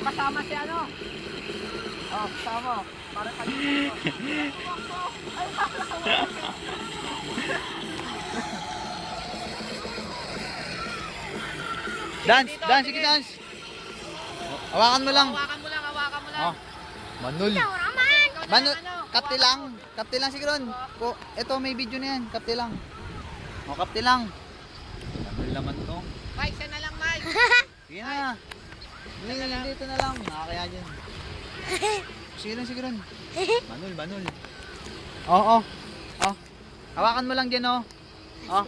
Kasama si ano? Oh, kasama. Para kanina. Dance, dance, sige dance. Hawakan mo lang. Hawakan mo lang, hawakan mo lang. Oh, Manul. Manul, kapte lang. Kapte lang sige ron. Ito may video na yan, kapte lang. O, kapte lang. Manul naman to. Mike, siya na lang, Mike. Sige na. Dito na lang. Nakakaya dyan. Sige ron. Manul, Manul. Oo. Oh. Hawakan mo lang dyan, oh. Oh.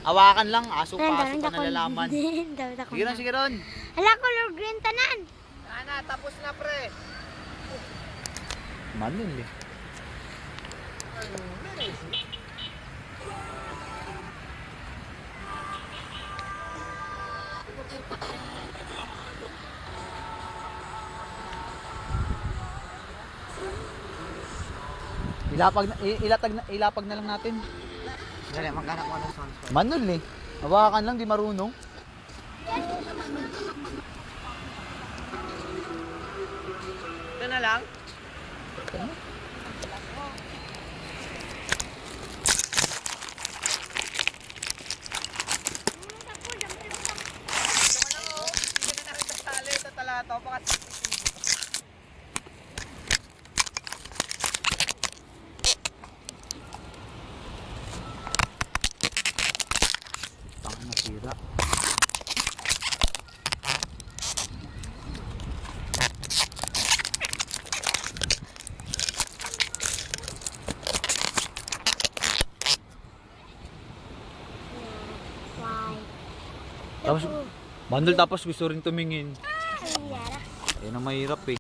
Hawakan lang. Aso-paso pa nalalaman. Sige ron. Hala, color green tanan. Ana, tapos na, pre. Manul eh. Ilapag na lang natin. Dali, magkana ko ng sound. Manul eh. Hawakan lang, di marunong. Ito na lang. Ito ka lang, oh. Hindi ka na rin kasali sa talato. Baka Tang nasira. Tapos, Manul tapos gusto rin tumingin. Ay, yara. Ayun ang mahirap eh.